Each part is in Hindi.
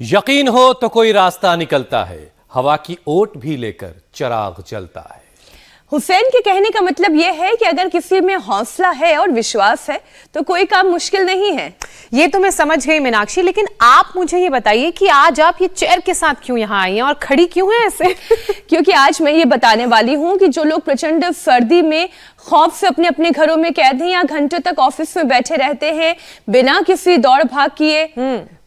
यकीन हो तो कोई रास्ता निकलता है, हवा की ओट भी लेकर चिराग जलता है। हुसैन के कहने का मतलब यह है कि अगर किसी में हौसला है और विश्वास है तो कोई काम मुश्किल नहीं है। ये तो मैं समझ गई मीनाक्षी, लेकिन आप मुझे ये बताइए कि आज आप ये चेयर के साथ क्यों यहाँ आई हैं और खड़ी क्यों हैं ऐसे? क्योंकि आज मैं ये बताने वाली हूँ कि जो लोग प्रचंड सर्दी में खौफ से अपने अपने घरों में कैद हैं या घंटों तक ऑफिस में बैठे रहते हैं बिना किसी दौड़ भाग किए,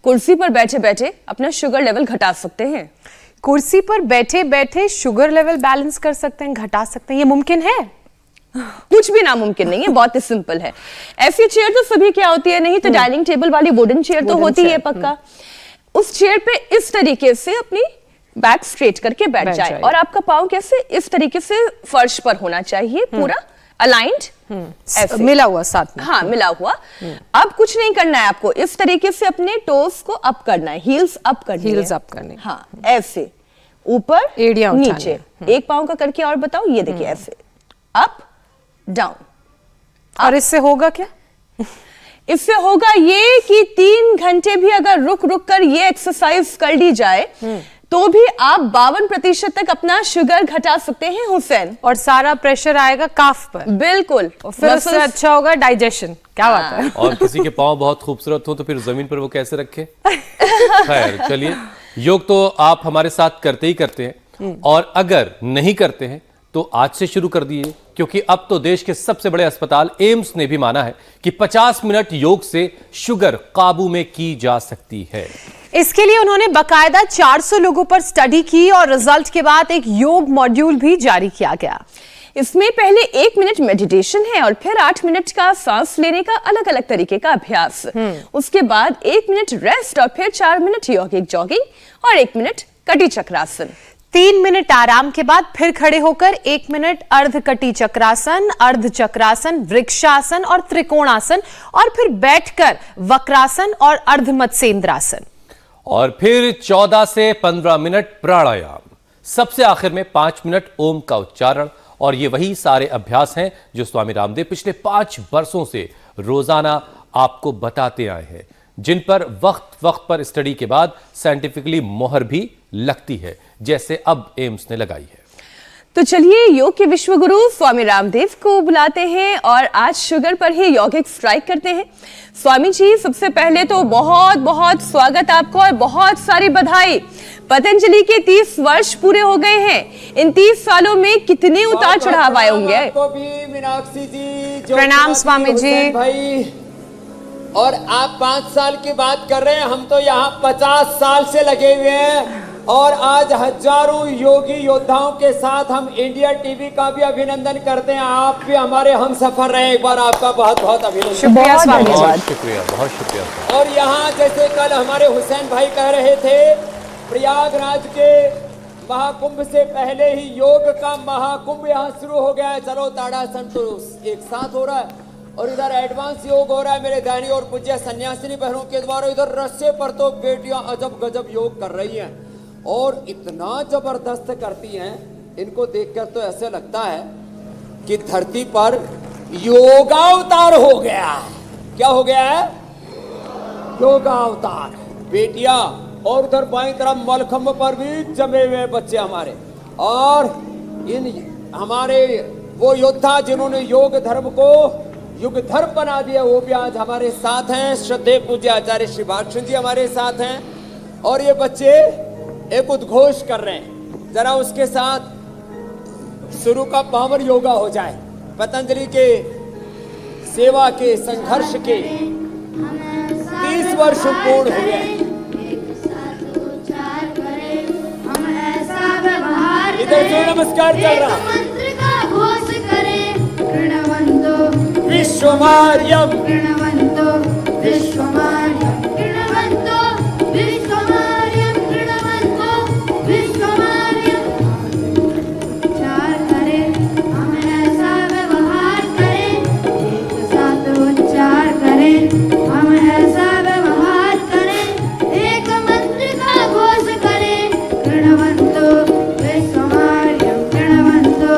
कुर्सी पर बैठे बैठे अपना शुगर लेवल घटा सकते हैं। कुर्सी पर बैठे बैठे शुगर लेवल बैलेंस कर सकते हैं, घटा सकते हैं, ये मुमकिन है? कुछ भी नामुमकिन नहीं है, बहुत ही सिंपल है। ऐसी चेयर तो सभी क्या होती है, नहीं तो डाइनिंग टेबल वाली वुडन चेयर तो होती है पक्का। उस चेयर पे इस तरीके से अपनी बैक स्ट्रेट करके बैठ जाए और आपका पाँव कैसे इस तरीके से फर्श पर होना चाहिए, पूरा अलाइंड, मिला हुआ साथ में। हाँ, मिला हुआ। अब कुछ नहीं करना है आपको, इस तरीके से अपने टोस को अप करना है, हील्स अप करनी है। हील्स अप करनी। हाँ, ऐसे ऊपर एड़ियां नीचे, एक पाँव का करके और बताओ, ये देखिए ऐसे अप डाउन। और इससे होगा क्या? इससे होगा ये कि 3 घंटे भी अगर रुक रुक कर ये एक्सरसाइज कर ली जाए तो भी आप 52% तक अपना शुगर घटा सकते हैं हुसैन। और सारा प्रेशर आएगा काफ पर। बिल्कुल, और फिर उससे अच्छा होगा डाइजेशन। क्या बात है। और किसी के पाँव बहुत खूबसूरत हो तो फिर जमीन पर वो कैसे रखे? खैर चलिए, योग तो आप हमारे साथ करते ही करते हैं, और अगर नहीं करते हैं तो आज से शुरू कर दिए, क्योंकि अब तो देश के सबसे बड़े अस्पताल एम्स ने भी माना है कि 50 मिनट योग से शुगर काबू में की जा सकती है। इसके लिए उन्होंने बकायदा 400 लोगों पर स्टडी की और रिजल्ट के बाद एक योग मॉड्यूल भी जारी किया गया। इसमें पहले 1 मिनट मेडिटेशन है और फिर 8 मिनट का सांस लेने का अलग अलग तरीके का अभ्यास। उसके बाद 1 मिनट रेस्ट और फिर 4 मिनट यौगिक जॉगिंग और 1 मिनट कटी चक्रासन। 3 मिनट आराम के बाद फिर खड़े होकर 1 मिनट अर्ध कटी चक्रासन, अर्ध चक्रासन, वृक्षासन और त्रिकोणासन, और फिर बैठकर वक्रासन और अर्ध मत्स्येंद्रासन, और फिर 14 से 15 मिनट प्राणायाम, सबसे आखिर में 5 मिनट ओम का उच्चारण। और ये वही सारे अभ्यास हैं जो स्वामी रामदेव पिछले 5 वर्षों से रोजाना आपको बताते आए हैं, जिन पर वक्त वक्त पर स्टडी के बाद साइंटिफिकली मोहर भी लगती है, जैसे अब एम्स ने लगाई है। तो चलिए योग के विश्व गुरु स्वामी रामदेव को बुलाते हैं और आज शुगर पर ही यौगिक स्ट्राइक करते हैं। स्वामी जी, सबसे पहले तो बहुत बहुत स्वागत आपको और बहुत सारी बधाई। पतंजलि के 30 वर्ष पूरे हो गए हैं। इन 30 सालों में कितने उतार चढ़ाव आए होंगे? आपको भी मीनाक्षी जी, प्रणाम स्वामी जी। भाई, और आप 5 साल की बात कर रहे हैं, हम तो यहाँ 50 साल से लगे हुए हैं। और आज हजारों योगी योद्धाओं के साथ हम इंडिया टीवी का भी अभिनंदन करते हैं। आप भी हमारे हम सफर रहे, एक बार आपका बहुत बहुत अभिनंदन। शुक्रिया स्वामी जी। बहुत शुक्रिया, बहुत शुक्रिया। और यहाँ जैसे कल हमारे हुसैन भाई कह रहे थे, प्रयागराज के महाकुंभ से पहले ही योग का महाकुंभ यहाँ शुरू हो गया है। चलो ताड़ासन तो एक साथ हो रहा है, और इधर एडवांस योग हो रहा है मेरे दानी और पूज्य सन्यासिनी बहनों के द्वारा। इधर रस्से पर तो बेटियां अजब गजब योग कर रही हैं और इतना जबरदस्त करती हैं, इनको देखकर तो ऐसे लगता है कि धरती पर योगावतार हो गया है। क्या हो गया है? योगावतार बेटियां, और उधर बाईं तरफ मलखंभ पर भी जमे हुए बच्चे हमारे, और इन हमारे वो योद्धा जिन्होंने योग धर्म को युग धर्म बना दिया, वो भी आज हमारे साथ हैं। श्रद्धेय पूज्य आचार्य श्री भाष्य जी हमारे साथ हैं, और ये बच्चे एक उद्घोष कर रहे हैं। जरा उसके साथ शुरू का पावन योगा हो जाए। पतंजलि के सेवा के संघर्ष के 30 वर्ष पूर्ण हो गए। इधर जो नमस्कार चल रहा है, विश्वमार्यम प्रणवन्तो विश्वमार्यम प्रणवन्तो विश्वमार्यम प्रणवन्तो विश्वमार्यम। उच्चार करें, हम ऐसा व्यवहार करें, एक साथ उच्चार करें, हम ऐसा व्यवहार करें, एक मंत्र का घोष करें, प्रणवन्तो विश्वमार्यम प्रणवन्तो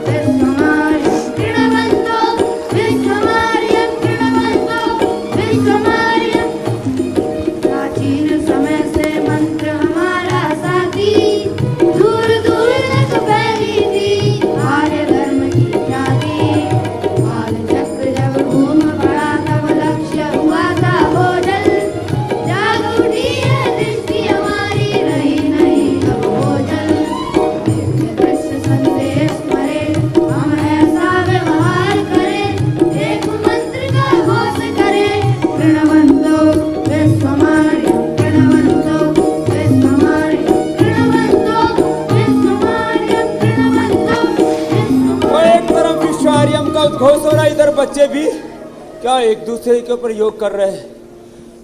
विश्वमार्यम प्रणवन्तो विश्वमार्यम प्रणवन्तो विश्वमार्यम। उद्घोष हो रहा है, इधर बच्चे भी क्या एक दूसरे के ऊपर योग कर रहे हैं,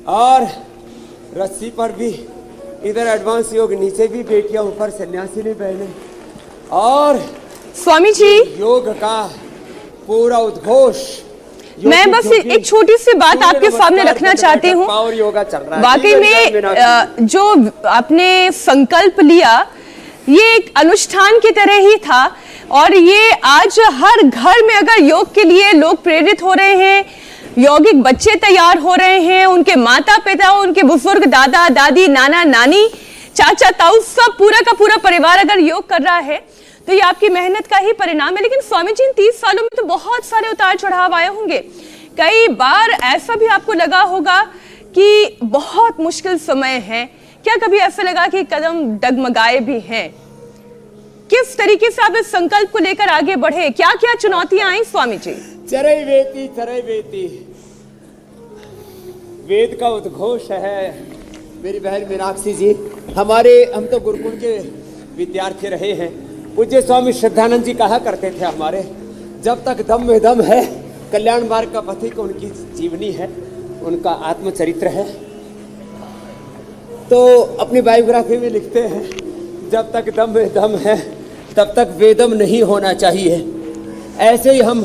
और रस्सी पर भी इधर एडवांस योग, नीचे भी बेटियां, ऊपर सन्यासिनी बहनें, और स्वामी जी, योग का पूरा उद्घोष। मैं बस एक छोटी सी बात आपके सामने रखना चाहती हूँ। और योगा चल रहा है वाकई में जो आपने संकल्प लिया, ये एक अनुष्ठान की तरह ही था, और ये आज हर घर में अगर योग के लिए लोग प्रेरित हो रहे हैं, यौगिक बच्चे तैयार हो रहे हैं, उनके माता पिता, उनके बुजुर्ग, दादा दादी, नाना नानी, चाचा ताऊ, सब पूरा का पूरा परिवार अगर योग कर रहा है, तो ये आपकी मेहनत का ही परिणाम है। लेकिन स्वामी जी, इन 30 सालों में तो बहुत सारे उतार चढ़ाव आए होंगे। कई बार ऐसा भी आपको लगा होगा कि बहुत मुश्किल समय है। क्या कभी ऐसा लगा कि कदम डगमगाए भी हैं? किस तरीके से आप इस संकल्प को लेकर आगे बढ़े? क्या क्या चुनौतियां आई स्वामी जी? चरई वेती वेद का उद्घोष है। मेरी बहन मीनाक्षी जी, हम तो गुरुकुल के विद्यार्थी रहे हैं। पूज्य स्वामी श्रद्धानंद जी कहा करते थे हमारे, जब तक दम में दम है, कल्याण मार्ग का पथिक उनकी जीवनी है, उनका आत्मचरित्र है। तो अपनी बायोग्राफी में लिखते हैं, जब तक दम में दम है तब तक वेदम नहीं होना चाहिए। ऐसे ही हम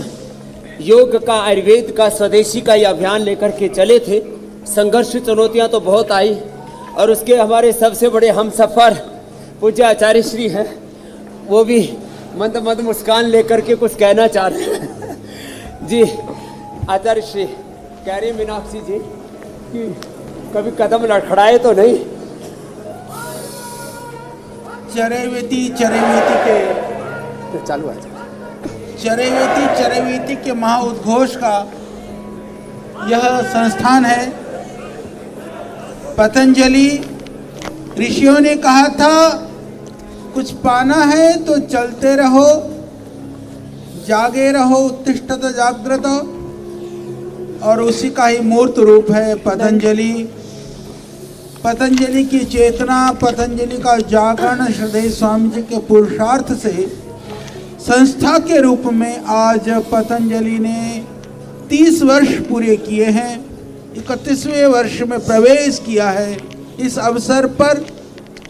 योग का, आयुर्वेद का, स्वदेशी का ये अभियान लेकर के चले थे। संघर्ष, चुनौतियां तो बहुत आई, और उसके हमारे सबसे बड़े हमसफर पूज्य आचार्य श्री हैं। वो भी मंद मंद मुस्कान लेकर के कुछ कहना चाह रहे हैं। जी आचार्य श्री कह रही मीनाक्षी जी कि कभी कदम लड़खड़ाए तो नहीं। चरैवेती के तो चालू है। चरैवेती के महाउद्घोष का यह संस्थान है। पतंजलि ऋषियों ने कहा था, कुछ पाना है तो चलते रहो, जागे रहो, उत्तिष्ठत जागृत, और उसी का ही मूर्त रूप है पतंजलि। पतंजलि की चेतना, पतंजलि का जागरण श्रद्धेय स्वामी जी के पुरुषार्थ से संस्था के रूप में आज पतंजलि ने 30 वर्ष पूरे किए हैं, 31वें वर्ष में प्रवेश किया है। इस अवसर पर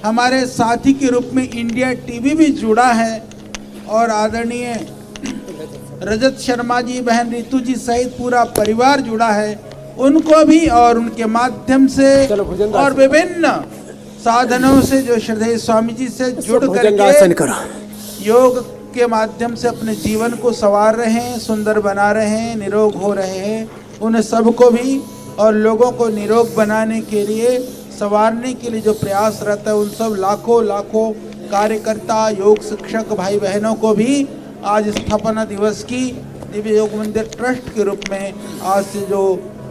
हमारे साथी के रूप में इंडिया टीवी भी जुड़ा है, और आदरणीय रजत शर्मा जी, बहन रितु जी सहित पूरा परिवार जुड़ा है। उनको भी और उनके माध्यम से और विभिन्न साधनों से जो श्रद्धेय स्वामी जी से जुड़ करके योग के माध्यम से अपने जीवन को संवार रहे हैं, सुंदर बना रहे हैं, निरोग हो रहे हैं, उन सबको भी और लोगों को निरोग बनाने के लिए, संवारने के लिए जो प्रयासरत है, उन सब लाखों कार्यकर्ता, योग शिक्षक भाई बहनों को भी आज स्थापना दिवस की दिव्य योग मंदिर ट्रस्ट के रूप में आज से जो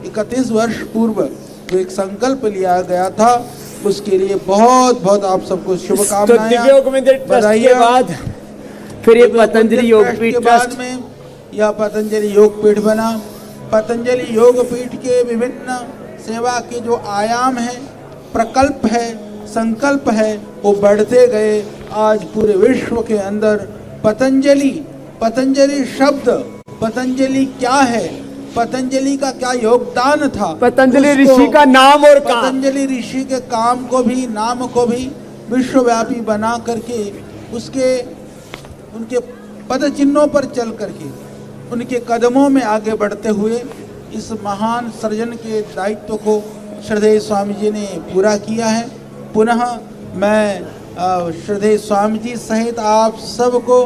31 वर्ष पूर्व जो एक संकल्प लिया गया था, उसके लिए बहुत बहुत आप सबको शुभकामनाएं। दिव्य योग मंदिर ट्रस्ट के बाद फिर ये पतंजलि योग पीठ ट्रस्ट में यह पतंजलि योग पीठ बना। पतंजलि योग पीठ के विभिन्न सेवा के जो आयाम है, प्रकल्प है, संकल्प है, वो बढ़ते गए। आज पूरे विश्व के अंदर पतंजलि शब्द, पतंजलि क्या है, पतंजलि का क्या योगदान था, पतंजलि ऋषि का नाम और काम, पतंजलि ऋषि के काम को भी, नाम को भी विश्वव्यापी बना करके, उसके उनके पद चिन्हों पर चल करके, उनके कदमों में आगे बढ़ते हुए इस महान सृजन के दायित्व को श्रद्धेय स्वामी जी ने पूरा किया है। पुनः मैं श्रद्धेय स्वामी जी सहित आप सबको,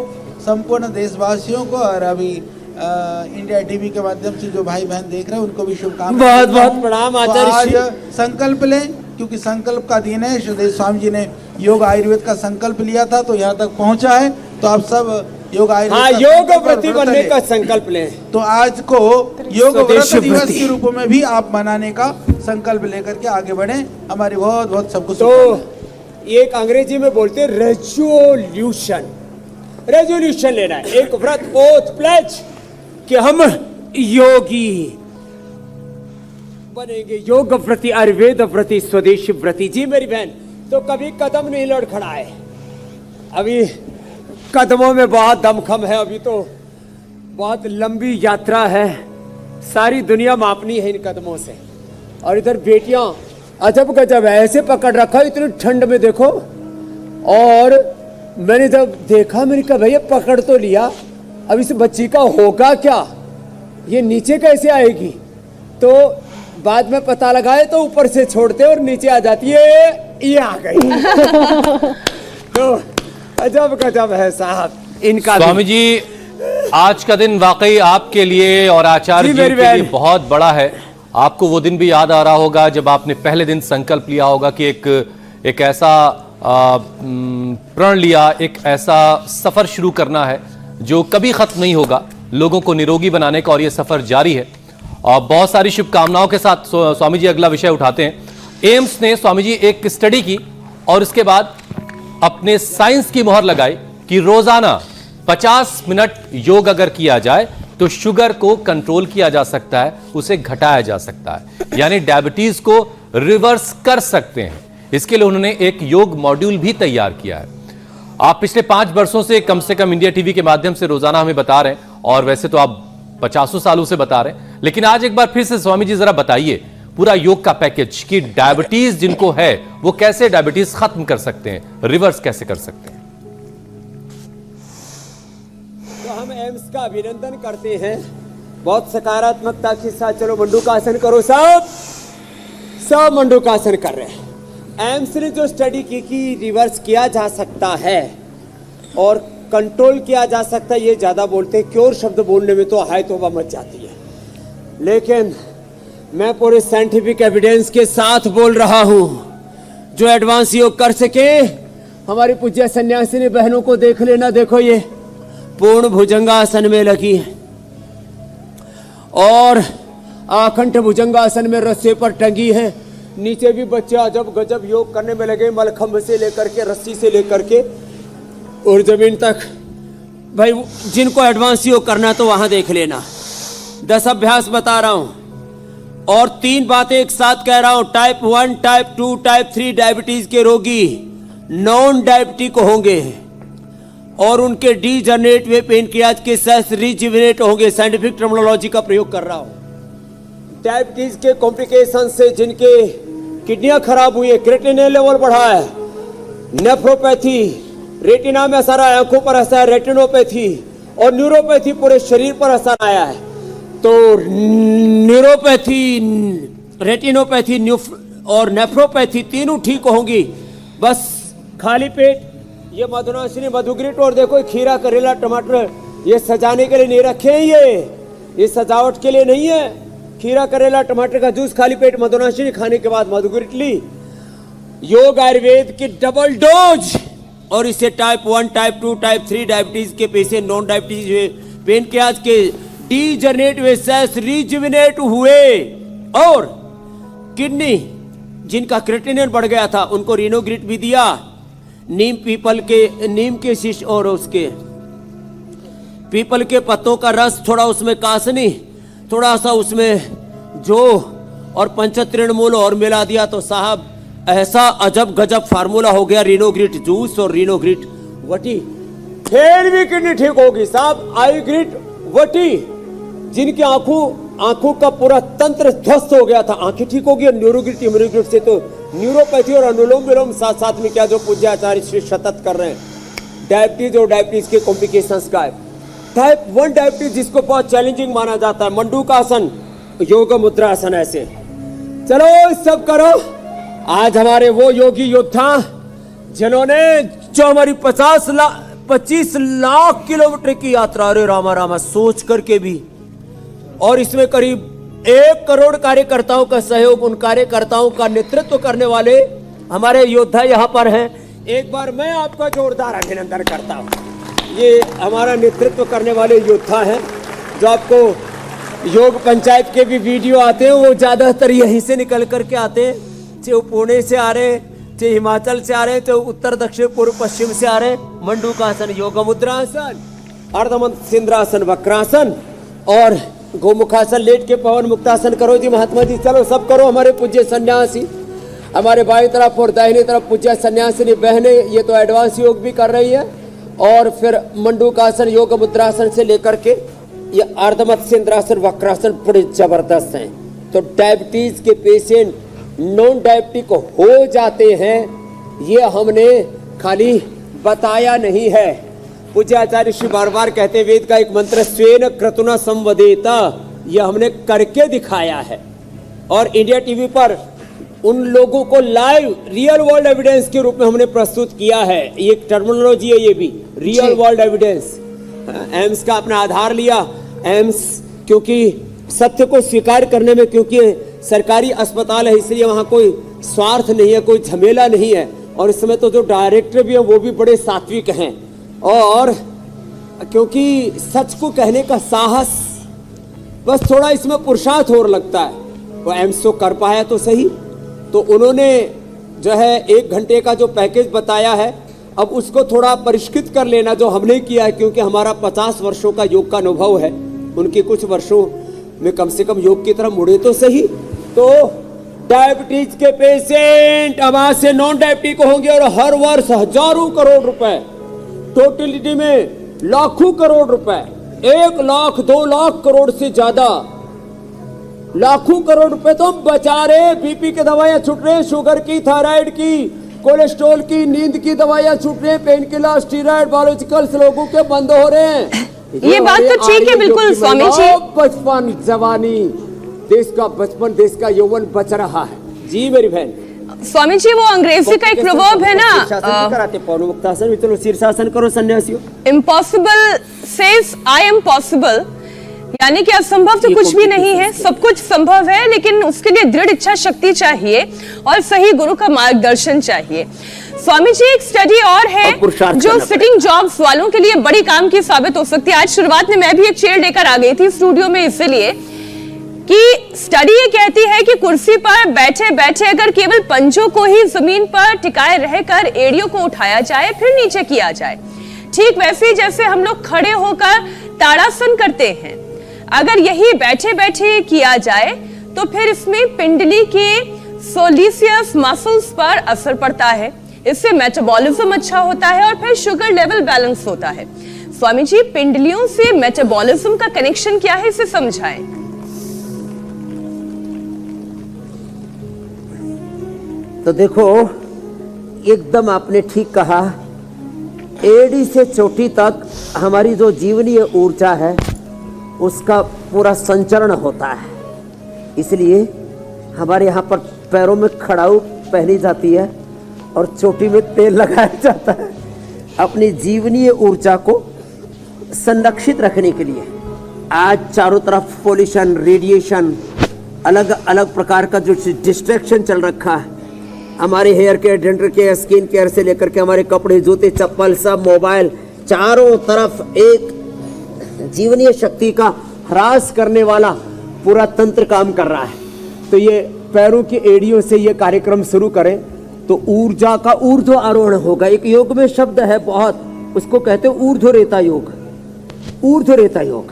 संपूर्ण देशवासियों को, और अभी इंडिया टीवी के माध्यम से जो भाई बहन देख रहे हैं उनको भी शुभकामनाएं। बहुत बहुत प्रणाम आचार्य जी। आज संकल्प लें, क्योंकि संकल्प का दिन है। श्रद्धेय स्वामी जी ने योग आयुर्वेद का संकल्प लिया था, तो यहाँ तक पहुँचा है। तो आप सब योग आयुर्वेद योग व्रती बनने का संकल्प लें। तो आज को योग व्रत दिवस के रूप में भी आप मनाने का संकल्प लेकर के आगे बढ़े। हमारी बहुत बहुत सबको तो एक अंग्रेजी में बोलते हैं रेजोल्यूशन लेना है, एक व्रत, ओथ, प्लेज कि हम योगी बनेंगे, योग व्रती, आयुर्वेद व्रती, स्वदेशी व्रती। जी मेरी बहन, तो कभी कदम नहीं लड़खड़ाए। अभी कदमों में बहुत दमखम है, अभी तो बहुत लंबी यात्रा है, सारी दुनिया मापनी है इन कदमों से। और इधर बेटियां अजब गजब है, ऐसे पकड़ रखा है इतनी ठंड में देखो। और मैंने जब देखा मैंने कहा भैया पकड़ तो लिया, अब इस बच्ची का होगा क्या, ये नीचे कैसे आएगी। तो बाद में पता लगाए तो ऊपर से छोड़ते और नीचे आ जाती है, ये आ गई। तो अजब गजब है साहब इनका। स्वामी जी आज का दिन वाकई आपके लिए और आचार्य जी के लिए बहुत बड़ा है। आपको वो दिन भी याद आ रहा होगा जब आपने पहले दिन संकल्प लिया होगा कि एक ऐसा प्रण लिया, एक ऐसा सफर शुरू करना है जो कभी खत्म नहीं होगा, लोगों को निरोगी बनाने का, और ये सफर जारी है। और बहुत सारी शुभकामनाओं के साथ स्वामी जी अगला विषय उठाते हैं। एम्स ने स्वामी जी एक स्टडी की और इसके बाद अपने साइंस की मोहर लगाई कि रोजाना 50 मिनट योग अगर किया जाए तो शुगर को कंट्रोल किया जा सकता है, उसे घटाया जा सकता है, यानी डायबिटीज को रिवर्स कर सकते हैं। इसके लिए उन्होंने एक योग मॉड्यूल भी तैयार किया है। आप पिछले 5 वर्षों से कम इंडिया टीवी के माध्यम से रोजाना हमें बता रहे हैं, और वैसे तो आप 50 सालों से बता रहे हैं, लेकिन आज एक बार फिर से स्वामी जी जरा बताइए पूरा योग का पैकेज कि डायबिटीज जिनको है वो कैसे डायबिटीज खत्म कर सकते हैं, रिवर्स कैसे कर सकते हैं। तो हम एम्स का अभिनंदन करते हैं, बहुत सकारात्मकता के साथ। चलो मंडूकासन करो, सब मंडूकासन कर रहे हैं। एम्स ने जो स्टडी की कि रिवर्स किया जा सकता है और कंट्रोल किया जा सकता है, ये ज़्यादा बोलते हैं, क्योर शब्द बोलने में तो हाय तौबा मच जाती है, लेकिन मैं पूरे साइंटिफिक एविडेंस के साथ बोल रहा हूँ। जो एडवांस योग कर सके, हमारी पूज्य सन्यासिनी बहनों को देख लेना, देखो ये पूर्ण भुजंगासन में लगी है और आखंड भुजंगासन में रस्से पर टंगी है। नीचे भी बच्चे अजब गजब योग करने में लगे, मलखंभ से लेकर के, रस्सी से लेकर के और जमीन तक। भाई जिनको एडवांस योग करना है तो वहां देख लेना। 10 अभ्यास बता रहा हूं और 3 बातें एक साथ कह रहा हूं। टाइप 1, टाइप 2, टाइप 3 डायबिटीज के रोगी नॉन डायबिटिक होंगे और उनके डीजनरेट वे पेनक्रियाज के सेल्स रिजुविनेट होंगे। साइंटिफिक टर्मिनोलॉजी का प्रयोग कर रहा हूं। डायबिटीज के कॉम्प्लिकेशन से जिनके किडनियां खराब हुई है, क्रिएटिनिन लेवल बढ़ा है, नेफ्रोपैथी, रेटिना में असर आया, आंखों पर असर, रेटिनोपैथी और न्यूरोपैथी पूरे शरीर पर असर आया है। तो न्यूरोपैथी, रेटिनोपैथी और नेफ्रोपैथी तीनों ठीक होंगी बस खाली पेट। ये मधुनाशिनी, मधुग्रिट और देखो खीरा, करेला, टमाटर ये सजाने के लिए नहीं रखे हैं, ये सजावट के लिए नहीं है। खीरा, करेला, टमाटर का जूस खाली पेट, मधुनाशिनी खाने के बाद मधुग्रिट ली। योग आयुर्वेद की डबल डोज। और इससे टाइप 1, टाइप 2, टाइप 3 डायबिटीज के पेशेंट, नॉन डायबिटीज पेनक्रियाज के डीजनरेट वे सेल्स रिजुविनेट हुए और किडनी जिनका क्रिएटिनिन बढ़ गया था उनको रिनोग्रिट भी दिया। नीम के शीश और उसके पीपल के पत्तों का रस, थोड़ा उसमें कासनी, थोड़ा सा उसमें जो और पंचतृणमूल और मिला दिया तो साहब ऐसा अजब गजब फार्मूला हो गया। रिनोग्रिट जूस और रिनोग्रिट वटी, फिर भी किडनी ठीक होगी साहब। आईग्रिट वटी, जिनकी आंखों का पूरा तंत्र ध्वस्त हो गया था, आंखें ठीक होगी। और न्यूरोग्रिट, इम्यूनोग्रिट से तो न्यूरोपैथी और अनुलोम विलोम साथ साथ में क्या जो पूज्य आचार्य श्री सतत कर रहे हैं। डायबिटीज और डायबिटीज के कॉम्प्लिकेशंस का टाइप 1 डायबिटीज जिसको बहुत चैलेंजिंग माना जाता है, मंडूकासन, योग मुद्रासन, ऐसे चलो सब करो। आज हमारे वो योगी योद्धा जिन्होंने जो हमारी 25 लाख किलोमीटर की यात्रा, अरे रामा रामा, सोच करके भी, और इसमें करीब 1 करोड़ कार्यकर्ताओं का सहयोग, उन कार्यकर्ताओं का नेतृत्व करने वाले हमारे योद्धा यहाँ पर हैं। एक बार मैं आपका जोरदार अभिनंदन करता हूँ। ये हमारा नेतृत्व करने वाले योद्धा हैं जो आपको योग पंचायत के भी वीडियो आते हैं, वो ज्यादातर यहीं से निकल करके आते हैं, चाहे पुणे से आ रहे हैं, चाहे हिमाचल से आ रहे हैं, चाहे उत्तर दक्षिण पूर्व पश्चिम से आ रहे हैं। मंडूकासन, योग मुद्रासन, अर्धमंसिंद्रासन, वक्रासन और गोमुखासन, लेट के पवन मुक्तासन करो जी महात्मा जी। चलो सब करो। हमारे पूज्य सन्यासी, हमारे बाई तरफ और दाहिनी तरफ पूज्य सन्यासिनी बहने, ये तो एडवांस योग भी कर रही है। और फिर मंडूकासन, योग मुद्रासन से लेकर के ये अर्धमत्स्येंद्रासन वक्रासन बड़े जबरदस्त हैं। तो डायबिटीज के पेशेंट नॉन डायबिटिक हो जाते हैं, ये हमने खाली बताया नहीं है। पूज्य आचार्य श्री बार बार कहते हैं वेद का एक मंत्र स्वेन क्रतुना संवदेता, ये हमने करके दिखाया है। और इंडिया टीवी पर उन लोगों को लाइव रियल वर्ल्ड एविडेंस के रूप में हमने प्रस्तुत किया है। ये एक टर्मिनोलॉजी है, ये भी रियल वर्ल्ड एविडेंस। एम्स का अपना आधार लिया। एम्स क्योंकि सत्य को स्वीकार करने में, क्योंकि सरकारी अस्पताल है इसलिए वहाँ कोई स्वार्थ नहीं है, कोई झमेला नहीं है। और इस समय तो जो डायरेक्टर भी हैं वो भी बड़े सात्विक हैं। और क्योंकि सच को कहने का साहस, बस थोड़ा इसमें पुरुषार्थ और लगता है। वो एम्स तो कर पाया तो सही। तो उन्होंने जो है 1 घंटे का जो पैकेज बताया है, अब उसको थोड़ा परिष्कृत कर लेना जो हमने किया है, क्योंकि हमारा 50 वर्षों का योग का अनुभव है। उनके कुछ वर्षों में कम से कम योग की तरफ मुड़े तो सही। तो डायबिटीज के पेशेंट अब आज से नॉन डायबिटिक होंगे और हर वर्ष हजारों करोड़ रुपए, टोटलिटी में लाखों करोड़ रुपए, 1 लाख 2 लाख करोड़ से ज्यादा लाखों करोड़ रुपए तो हम बचा रहे। बीपी की दवाइयां छूट रही, शुगर की, थायराइड की, कोलेस्ट्रॉल की, नींद की दवाइयां छूट रही, पेन किलर, स्टीरॉयड, बायोलॉजिकल्स लोगों के बंद हो रहे हैं। ये बात तो ठीक है बिल्कुल स्वामी जी। बचपन, जवानी, देश का बचपन, देश का यौवन बच रहा है। जी मेरी बहन। स्वामी जी, वो अंग्रेजी का एक प्रवर्ब है ना, कराते पौनो मुक्तासन भी, चलो शीर्षासन करो सन्यासियों। Impossible says I am possible, यानी कि असंभव तो कुछ भी नहीं है, सब कुछ संभव है, लेकिन उसके लिए दृढ़ इच्छा शक्ति चाहिए और सही गुरु का मार्गदर्शन चाहिए। स्वामी जी, एक स्टडी और है जो सिटिंग जॉब्स वालों के लिए बड़ी काम की साबित हो सकती है। आज शुरुआत में मैं भी एक चेयर लेकर आ गई थी स्टूडियो में, इसलिए कि स्टडी ये कहती है कि कुर्सी पर बैठे बैठे अगर केवल पंजों को ही जमीन पर टिकाए रहकर एड़ियों को उठाया जाए फिर नीचे किया जाए, ठीक वैसे ही जैसे हम लोग खड़े होकर ताड़ासन करते हैं, अगर यही बैठे बैठे किया जाए तो फिर इसमें पिंडली के सोलिसियस मसल्स पर असर पड़ता है, इससे मेटाबॉलिज्म अच्छा होता है और फिर शुगर लेवल बैलेंस होता है। स्वामी जी, पिंडलियों से मेटाबॉलिज्म का कनेक्शन क्या है, इसे समझाएं। तो देखो, एकदम आपने ठीक कहा, एड़ी से चोटी तक हमारी जो जीवनीय ऊर्जा है उसका पूरा संचरण होता है। इसलिए हमारे यहाँ पर पैरों में खड़ाऊ पहनी जाती है और चोटी में तेल लगाया जाता है अपनी जीवनीय ऊर्जा को संरक्षित रखने के लिए। आज चारों तरफ पोल्यूशन, रेडिएशन, अलग अलग प्रकार का जो डिस्ट्रैक्शन चल रखा है, हमारे hair care, dental care, skin care से लेकर के हमारे कपड़े, जूते, चप्पल, सब, मोबाइल, चारों तरफ एक जीवनीय शक्ति का ह्रास करने वाला पूरा तंत्र काम कर रहा है। तो ये पैरों की एड़ियों से ये कार्यक्रम शुरू करें तो ऊर्जा का ऊर्ध्व आरोहण होगा। एक योग में शब्द है बहुत, उसको कहते हैं ऊर्ध्वरेता योग, ऊर्ध्वरेता योग।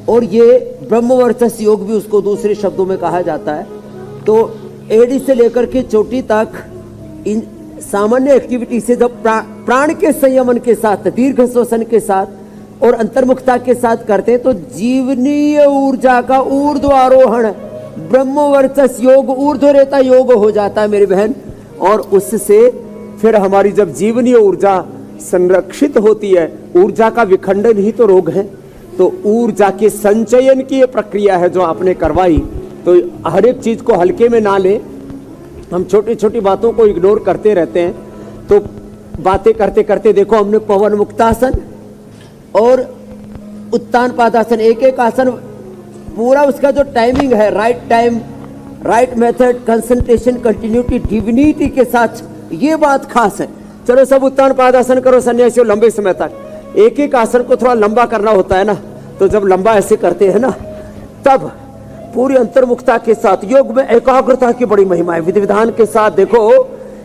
और ये ब्रह्मवर्चस योग भी उसको दूसरे शब्दों में कहा जाता है। तो एड़ी से लेकर के चोटी तक इन सामान्य एक्टिविटी से जब प्राण के संयमन के साथ, दीर्घ श्वसन के साथ और अंतर्मुखता के साथ करते हैं तो जीवनीय ऊर्जा का ऊर्ध्व आरोहण, ब्रह्मवर्चस योग, ऊर्ध्वरेता योग हो जाता है मेरी बहन। और उससे फिर हमारी जब जीवनीय ऊर्जा संरक्षित होती है, ऊर्जा का विखंडन ही तो रोग है, तो ऊर्जा के संचयन की ये प्रक्रिया है जो आपने करवाई। तो हर एक चीज को हल्के में ना ले, हम छोटी छोटी बातों को इग्नोर करते रहते हैं। तो बातें करते करते देखो, हमने पवन मुक्तासन और उत्तान पादासन, एक एक आसन पूरा उसका जो टाइमिंग है, right time, right method, concentration, continuity, divinity के साथ, ये बात खास है। चलो सब उत्तान पादासन करो सन्यासियों लंबे समय तक। एक एक आसन को थोड़ा लंबा करना होता है ना, तो जब लंबा ऐसे करते हैं ना, तब पूरी अंतर्मुखता के साथ, योग में एकाग्रता की बड़ी महिमा है। विधि विधान के साथ देखो,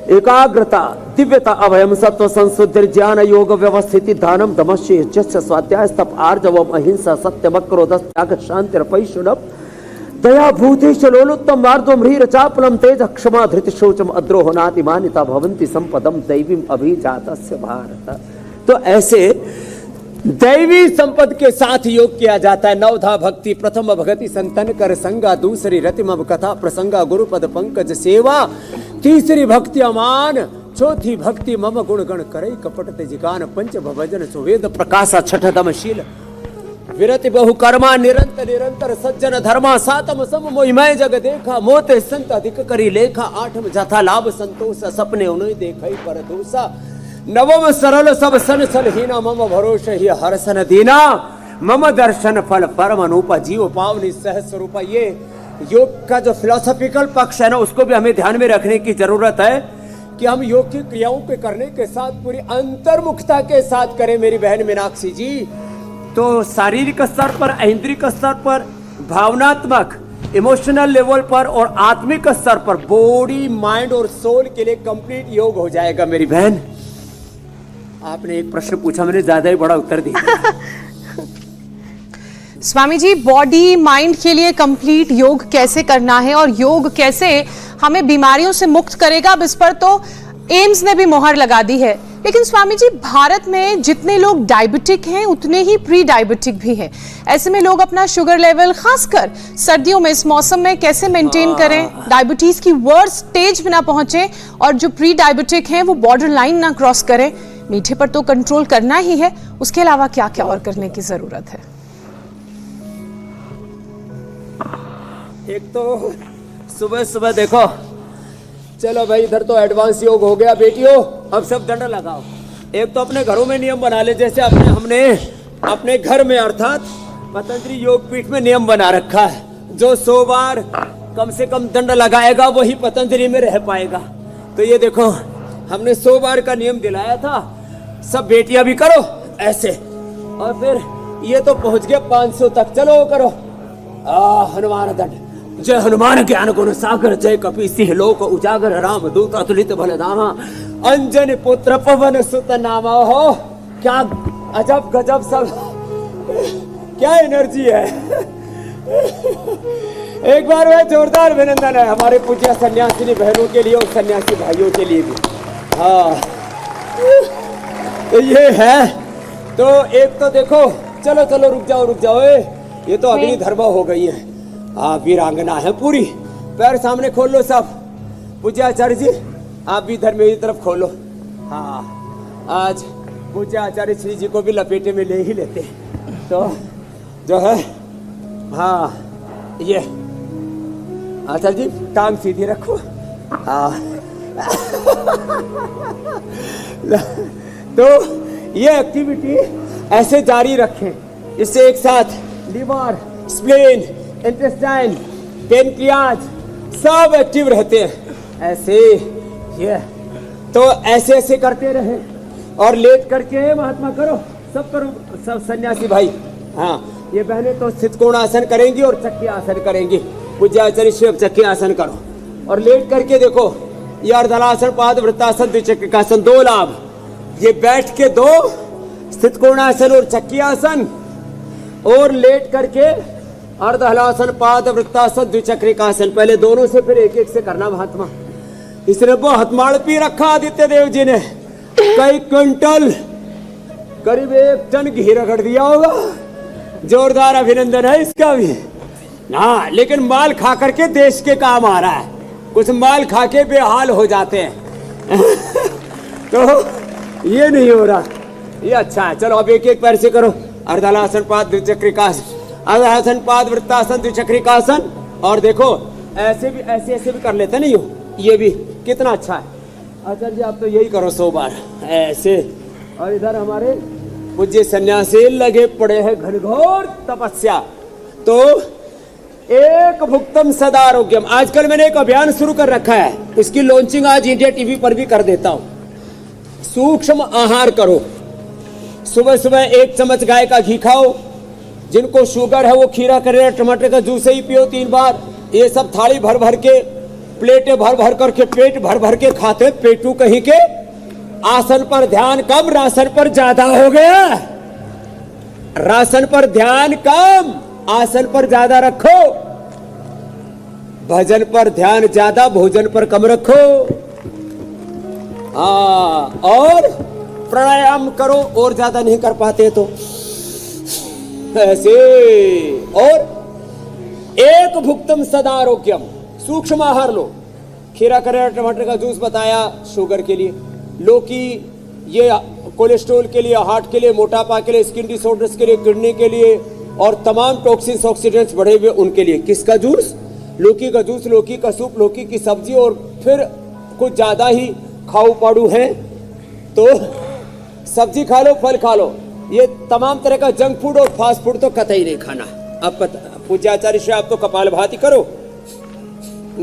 एकाग्रता, दिव्यता, अभयम, सत्व, संशुद्धि, ज्ञान, योग, व्यवस्थिति, दानम, दमश्य, यज्ञ, स्वाध्याय, तप, आर्जवम, अहिंसा, सत्यम, क्रोध, त्याग, शांति, रपैशुनम, दया, भूतेश, लोलुत्तम, मार्दवम, ह्रीर, चापलम, तेज, क्षमा, धृति, शौचम, अद्रोह, नाति, मान्यता, भवन्ति संपदम, दैवीम, अभिजातस्य भारत। तो ऐसे दैवी संपद के साथ योग किया जाता है। नवधा भक्ति, प्रथम भगति संतन कर संगा, दूसरी रति मम कथा प्रसंगा, गुरुपद पंकज सेवा, तीसरी भक्ति अमान, चौथी भक्ति मम गुण गण करई कपट तेजिकान, पंच भजन सुवेद प्रकाशा, छठ दम शील विरति बहु कर्मा, निरंतर निरंतर सज्जन धर्मा, सातम सम मोहिमय जग देखा, मोते संत अधिक करी लेखा, आठम जथा लाभ संतोष, सपने उन्हें देखई पर दूसा, नवम सरल सब सन सलहीना, मम भरोस ही हर्षन दीना, मम दर्शन फल परम अनुपा, जीव पावनी सहस्र रूपा। ये योग का जो फिलोसॉफिकल पक्ष है ना, उसको भी हमें ध्यान में रखने की जरूरत है कि हम योग की क्रियाओं के करने के साथ पूरी अंतर्मुखता के साथ करें। मेरी बहन मीनाक्षी जी, तो शारीरिक स्तर पर, ऐन्द्रिक स्तर पर, भावनात्मक इमोशनल लेवल पर और आत्मिक स्तर पर बॉडी, माइंड और सोल के लिए कंप्लीट योग हो जाएगा। मेरी बहन, आपने एक प्रश्न पूछा, मैंने ज्यादा ही बड़ा उत्तर दिया। स्वामी जी, बॉडी माइंड के लिए कंप्लीट योग कैसे करना है और योग कैसे हमें बीमारियों से मुक्त करेगा, अब इस पर तो एम्स ने भी मोहर लगा दी है। लेकिन स्वामी जी, भारत में जितने लोग डायबिटिक हैं उतने ही प्री डायबिटिक भी हैं। ऐसे में लोग अपना शुगर लेवल खासकर सर्दियों में इस मौसम में कैसे मेंटेन करें, डायबिटीज की वर्स्ट स्टेज में ना पहुंचे और जो प्री डायबिटिक हैं वो बॉर्डर लाइन ना क्रॉस करें। मीठे पर तो कंट्रोल करना ही है, उसके अलावा क्या क्या और करने की जरूरत है? एक तो सुबह सुबह देखो, चलो भाई इधर तो एडवांस योग हो गया बेटियों, अब सब दंड लगाओ। एक तो अपने घरों में नियम बना ले, जैसे हमने अपने घर में अर्थात पतंजलि योग पीठ में नियम बना रखा है, जो 100 बार कम से कम दंड लगाएगा वही पतंजलि में रह पाएगा। तो ये देखो, हमने 100 बार का नियम दिलाया था, सब बेटियां भी करो ऐसे, और फिर ये तो पहुंच गए 500 तक। चलो करो, हनुमान दंड, जय हनुमान ज्ञान गुण सागर, जय कपि सिंह लोक उजागर, राम दूत अतुलित बलधामा, अंजन पुत्र पवन सुत नामा। हो क्या अजब गजब, सब क्या एनर्जी है। एक बार वह जोरदार अभिनंदन है हमारे पूज्य सन्यासिनी बहनों के लिए और सन्यासी भाइयों के लिए भी। हाँ, तो ये है। तो एक तो देखो, चलो चलो रुक जाओ, ये तो अग्नि धर्मा हो गई है। वीरांगना है पूरी, पैर सामने खोल लो सब। पूज्य आचार्य जी, आप भी इधर मेरी तरफ खोलो। हाँ, आज पूज्य आचार्य श्री जी को भी लपेटे में ले ही लेते हैं। तो जो है, हाँ, ये आचार्य जी टांग सीधी रखो। हाँ तो ये एक्टिविटी ऐसे जारी रखें, इससे एक साथ लिवर, स्प्लेन, इंटेस्टाइन, पेनक्रियाज सब एक्टिव रहते हैं। ऐसे ये तो ऐसे ऐसे करते रहे, और लेट करके महात्मा करो, सब करो, सब सन्यासी भाई। हाँ, ये बहनें तो स्थित कोण आसन करेंगी और चक्की आसन करेंगी। पूज्य आचार्य शिव चक्की आसन करो, और लेट करके देखो, ये अर्धलासन, पाद वृत्तासन, द्विचक्रिकासन, 2 लाभ। ये बैठ के 2 स्थित कोणासन और चक्की आसन, और लेट करके अर्धहलासन, पाद वृत्तासन, द्विचक्रिकासन। पहले दोनों से, फिर एक एक से करना महात्मा। इसने बहुत माल पी रखा आदित्य देव जी ने, कई क्विंटल, करीब 1 टन घी रगड़ दिया होगा। जोरदार अभिनंदन है इसका भी। हाँ, लेकिन माल खा करके देश के काम आ रहा है, कुछ माल खा के बेहाल हो जाते हैं। तो ये नहीं हो रहा, ये अच्छा है। चलो अब एक एक पैर से करो, अर्धलासन, पाद, द्विचक्रिकासन, अर्धलासन, पाद, वृत्तासन, द्विचक्रिकासन। और देखो ऐसे भी, ऐसे भी कर लेते नहीं हो, ये भी कितना अच्छा है। आचार्य जी आप तो यही करो 100 बार ऐसे। और इधर हमारे पूज्य सन्यासी लगे पड़े हैं घनघोर तपस्या। तो एक भुक्तम सदा आरोग्यम, आजकल मैंने एक अभियान शुरू कर रखा है, इसकी लॉन्चिंग आज इंडिया टीवी पर भी कर देता हूं। सूक्ष्म आहार करो, सुबह सुबह 1 चम्मच गाय का घी खाओ। जिनको शुगर है वो खीरा, करेला, टमाटर का जूस ही पियो 3 बार। ये सब थाली भर भर के, प्लेटें भर भर करके, पेट भर भर के खाते, पेटू कहीं के। आसन पर ध्यान कम, राशन पर ज्यादा हो गया। राशन पर ध्यान कम, आसन पर ज्यादा रखो। भजन पर ध्यान ज्यादा, भोजन पर कम रखो। और प्राणायाम करो, और ज्यादा नहीं कर पाते तो ऐसे। और एक भुक्तम सदा आरोग्यम, सूक्ष्म आहार लो। खीरा, करेला, टमाटर का जूस बताया शुगर के लिए, लौकी ये कोलेस्ट्रॉल के लिए, हार्ट के लिए, मोटापा के लिए, स्किन डिसऑर्डर्स के लिए, किडनी के लिए, और तमाम टॉक्सिन्स ऑक्सीडेंट्स बढ़े हुए उनके लिए। किसका जूस? लौकी का जूस, लौकी का सूप, लौकी की सब्जी। और फिर कुछ ज्यादा ही खाऊ पाड़ू है तो सब्जी खा लो, फल खा लो। ये तमाम तरह का जंक फूड और फास्ट फूड तो कतई नहीं खाना। अब पूज्य आचार्य श्री आप तो कपाल भाती करो,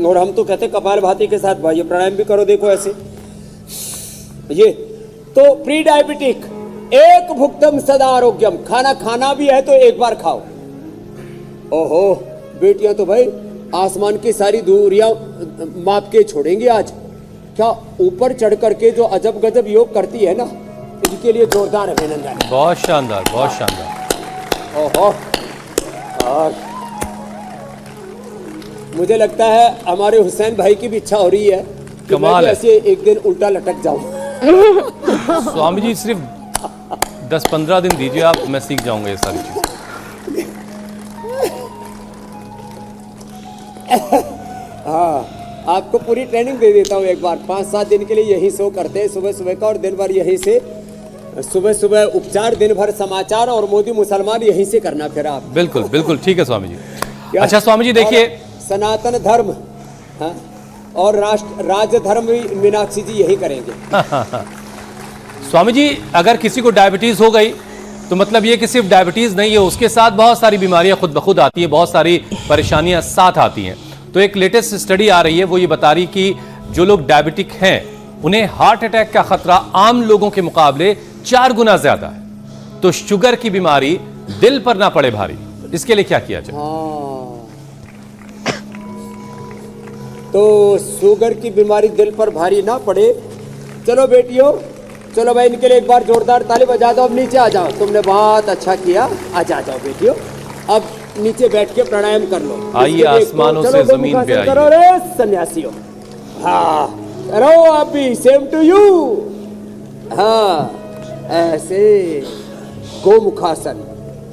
और हम तो कहते कपाल भाती के साथ भाई प्राणायाम भी करो। देखो ऐसे ये तो प्री डायबिटिक, एक भुक्तम सदा आरोग्यम, खाना खाना भी है तो एक बार खाओ। ओहो बेटियां तो भाई आसमान की सारी दूरियां माप के छोड़ेंगी आज। क्या ऊपर चढ़ करके जो अजब गजब योग करती है ना, इनके लिए जोरदार अभिनंदन। बहुत शानदार, बहुत शानदार। ओहो, और मुझे लगता है हमारे हुसैन भाई की भी इच्छा हो रही है कि मैं कमाल भी है। ऐसे एक दिन उल्टा लटक जाऊं। स्वामी जी सिर्फ 10-15 दिन दीजिए आप, मैं सीख जाऊंगा ये सारी चीजें। हाँ, आपको पूरी ट्रेनिंग दे देता हूँ एक बार। 5-7 दिन के लिए यही शो करते हैं सुबह सुबह का, और दिन भर यहीं से सुबह सुबह उपचार, दिन भर समाचार, और मोदी मुसलमान यहीं से करना फिर आप। बिल्कुल बिल्कुल ठीक है स्वामी जी। क्या? अच्छा स्वामी जी देखिए, और सनातन धर्म, हाँ, और राज्य धर्म भी मीनाक्षी जी यही करेंगे। स्वामी जी अगर किसी को डायबिटीज हो गई तो मतलब ये कि सिर्फ डायबिटीज नहीं है, उसके साथ बहुत सारी बीमारियां खुद ब खुद आती है, बहुत सारी परेशानियां साथ आती हैं। तो एक लेटेस्ट स्टडी आ रही है, वो ये बता रही कि जो लोग डायबिटिक हैं उन्हें हार्ट अटैक का खतरा आम लोगों के मुकाबले 4 गुना ज्यादा है। तो शुगर की बीमारी दिल पर ना पड़े भारी, इसके लिए क्या किया जाए? हाँ, तो शुगर की बीमारी दिल पर भारी ना पड़े। चलो बेटियों, चलो भाई इनके लिए एक बार जोरदार ताली बजा दो। अब नीचे आ जाओ, तुमने बहुत अच्छा किया। आ जाओ बेटियों, अब नीचे बैठ के प्राणायाम कर लो। आइए इसके लिए आसमानों चलो, से दो जमीन मुखासन पे आइए। करो रे सन्यासियों। हाँ करो आप भी, सेम टू यू। हाँ ऐसे गोमुखासन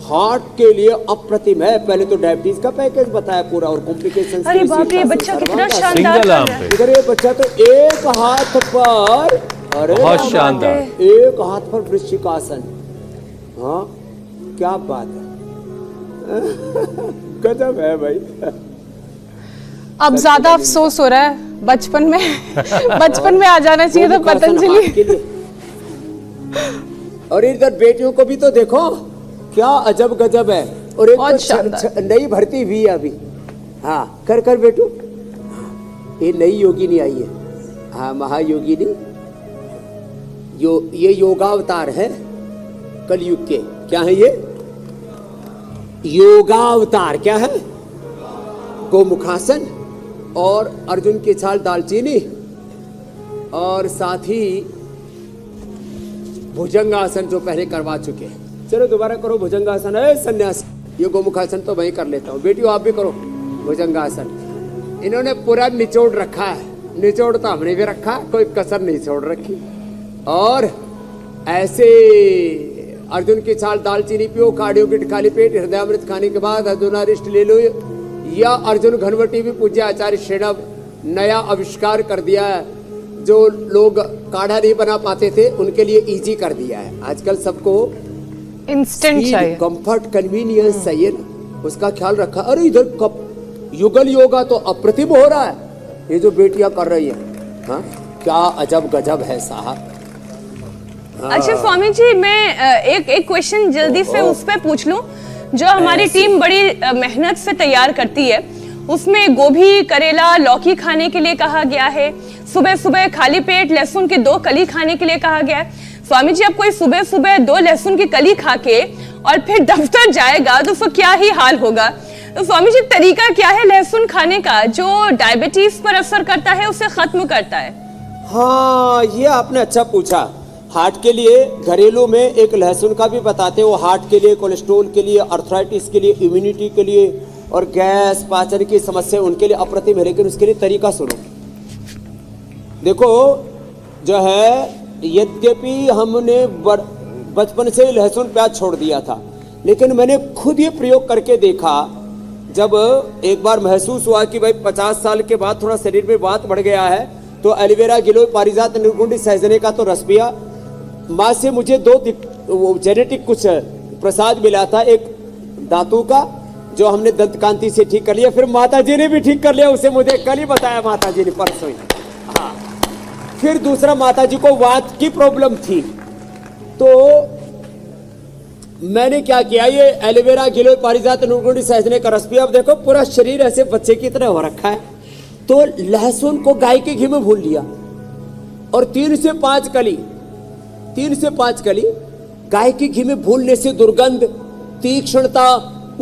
हार्ट के लिए अप्रतिम है। पहले तो डायबिटीज का पैकेज बताया पूरा, और कॉम्प्लिकेशन। अरे बाप रे, बच्चा कितना शानदार सिंगल कर आर्म रहा है। पे इधर ये बच्चा तो एक हाथ पर, अरे बहुत शानदार। एक हाथ पर वृश्चिकासन। हाँ क्या बात है, गजब है भाई। अब ज्यादा अफसोस हो रहा है, बचपन में आ जाना चाहिए था पतंजलि। के लिए। और इधर बेटियों को भी तो देखो, क्या अजब गजब है। और एक तो नई भर्ती हुई है अभी। हाँ कर बेटू, ये नई योगिनी आई है। हाँ महायोगिनी, ये योगावतार है कलयुग के। क्या है ये? योगावतार। क्या है? गोमुखासन, और अर्जुन की छाल दालचीनी, और साथ ही भुजंगासन जो पहले करवा चुके हैं। चलो दोबारा करो भुजंगासन। है सन्यासी, ये गोमुखासन तो मैं कर लेता हूँ। बेटियों आप भी करो भुजंगासन। इन्होंने पूरा निचोड़ रखा है, निचोड़ तो हमने भी रखा, कोई कसर नहीं छोड़ रखी। और ऐसे अर्जुन की छाल दालचीनी पियो, कार्डियो की खाली पेट, हृदयामृत खाने के बाद अर्जुनारिष्ट ले लो, या अर्जुन घनवटी भी पूज्य आचार्य श्रेणव नया आविष्कार कर दिया है। जो लोग काढ़ा नहीं बना पाते थे उनके लिए इजी कर दिया है। आजकल सबको इंस्टेंट चाहिए, कंफर्ट, कन्वीनियंस चाहिए ना, उसका ख्याल रखा। अरे इधर कब युगल योगा तो अप्रतिम हो रहा है, ये जो बेटियां कर रही है। हाँ क्या अजब गजब है साहब। अच्छा स्वामी जी, मैं एक क्वेश्चन जल्दी से उस पे पूछ लूं। जो हमारी टीम बड़ी मेहनत से तैयार करती है, उसमें गोभी, करेला, लौकी खाने के लिए कहा गया है। सुबह सुबह खाली पेट लहसुन की 2 कली खाने के लिए कहा गया है। स्वामी जी, अब कोई सुबह सुबह 2 लहसुन की कली खा के और फिर दफ्तर जाएगा तो उसको क्या ही हाल होगा। तो स्वामी जी तरीका क्या है लहसुन खाने का जो डायबिटीज पर असर करता है, उसे खत्म करता है? हाँ ये आपने अच्छा पूछा। हार्ट के लिए घरेलू में एक लहसुन का भी बताते हैं। वो हार्ट के लिए, कोलेस्ट्रोल के लिए, अर्थराइटिस के लिए, इम्यूनिटी के लिए, और गैस पाचन की समस्या उनके लिए अप्रतिम है। लेकिन उसके लिए तरीका सुनो। देखो जो है यद्यपि हमने बचपन से लहसुन प्याज छोड़ दिया था, लेकिन मैंने खुद ये प्रयोग करके देखा। जब एक बार महसूस हुआ कि भाई 50 साल के बाद थोड़ा शरीर में बात बढ़ गया है, तो एलोवेरा, गिलोय, पारिजात, निर्गुंडी, सहजने का तो रस पिया। माँ से मुझे 2 जेनेटिक कुछ प्रसाद मिला था, एक दांतों का जो हमने दंत कांति से ठीक कर लिया, फिर माता जी ने भी ठीक कर लिया, उसे मुझे कल ही बताया माता जी ने, परसों ही। हाँ, फिर दूसरा माता जी को वात की प्रॉब्लम थी, तो मैंने क्या किया, ये एलोवेरा, गिलोय, पारिजात, निर्गुंडी, सहजने का रस पिया। अब देखो पूरा शरीर ऐसे बच्चे की तरह हो रखा है। तो लहसुन को गाय के घी में भून लिया और 3 से 5 कली गाय के घी में भूनने से दुर्गंध, तीक्ष्णता,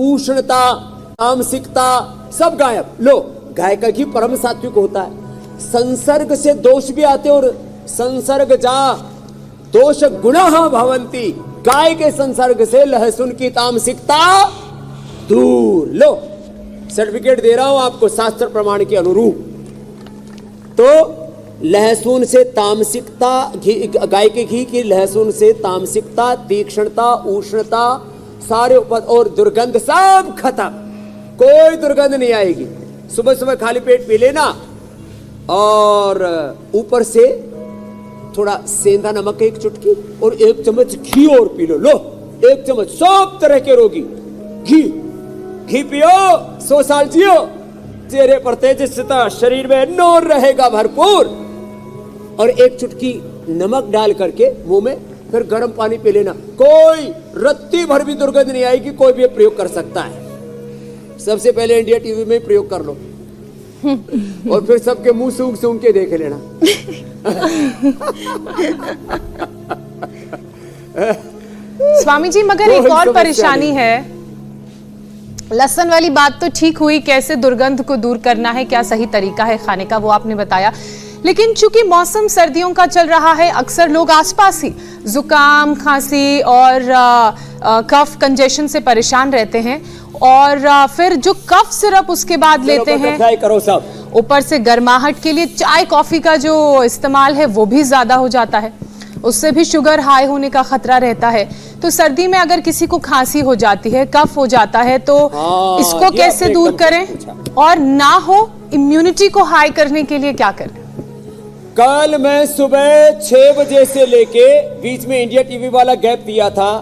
उष्णता, तामसिकता सब गायब। लो, गाय का घी परम सात्विक होता है। संसर्ग से दोष भी आते, और संसर्ग जा दोष गुणाः भवन्ति, गाय के संसर्ग से लहसुन की तामसिकता दूर। लो, सर्टिफिकेट दे रहा हूं आपको शास्त्र प्रमाण के अनुरूप। तो लहसुन से तामसिकता, गाय के घी की लहसुन से तामसिकता, तीक्ष्णता, उष्णता, सारे और दुर्गंध सब खत्म, कोई दुर्गंध नहीं आएगी। सुबह सुबह खाली पेट पी लेना, और ऊपर से थोड़ा सेंधा नमक 1 चुटकी और 1 चम्मच घी और पी लो। लो, 1 चम्मच, सब तरह के रोगी घी पियो, 100 साल जियो, चेहरे पर तेजस्विता, शरीर में नूर रहेगा भरपूर। और 1 चुटकी नमक डाल करके मुंह में, फिर गर्म पानी पी लेना, कोई रत्ती भर भी दुर्गंध नहीं आएगी। कोई भी प्रयोग कर सकता है। सबसे पहले इंडिया टीवी में प्रयोग कर लो और फिर सबके मुंह सूंघ सूंघ के देख लेना। स्वामी जी, मगर एक और परेशानी है। लहसुन वाली बात तो ठीक हुई, कैसे दुर्गंध को दूर करना है, क्या सही तरीका है खाने का, वो आपने बताया। लेकिन चूंकि मौसम सर्दियों का चल रहा है, अक्सर लोग आसपास ही जुकाम, खांसी और कफ, कंजेशन से परेशान रहते हैं, और फिर जो कफ सिरप उसके बाद लेते हैं, करो सब, ऊपर से गर्माहट के लिए चाय कॉफी का जो इस्तेमाल है वो भी ज्यादा हो जाता है, उससे भी शुगर हाई होने का खतरा रहता है। तो सर्दी में अगर किसी को खांसी हो जाती है, कफ हो जाता है, तो इसको कैसे दूर करें, और ना हो इम्यूनिटी को हाई करने के लिए क्या करें? कल मैं सुबह 6 बजे से लेके, बीच में इंडिया टीवी वाला गैप दिया था,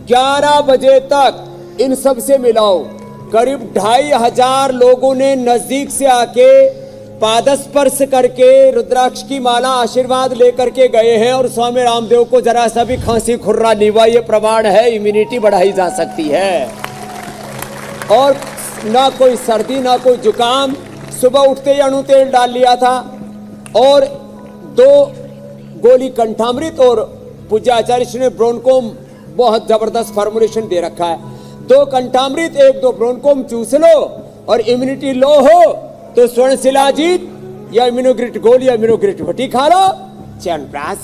11 बजे तक इन सब से मिलाओ। करीब 2500 लोगों ने नजदीक से आके पादस्पर्श करके रुद्राक्ष की माला आशीर्वाद लेकर के गए हैं, और स्वामी रामदेव को जरा सा भी खांसी, खुर्रा नहीं हुआ। ये प्रमाण है, इम्यूनिटी बढ़ाई जा सकती है। और ना कोई सर्दी, ना कोई जुकाम। सुबह उठते ही अणु तेल डाल लिया था, और 2 गोली कंठामृत, और पूज्य आचार्य श्री ने ब्रोनकोम बहुत जबरदस्त फॉर्मुलेशन दे रखा है। 2 कंठामृत, 1-2 ब्रोनकोम चूस लो, और इम्यूनिटी लो हो तो स्वर्ण शिलाजीत या इम्यूनोग्रिट गोल या इम्यूनोग्रिट भट्टी खा लो, च्यवनप्राश,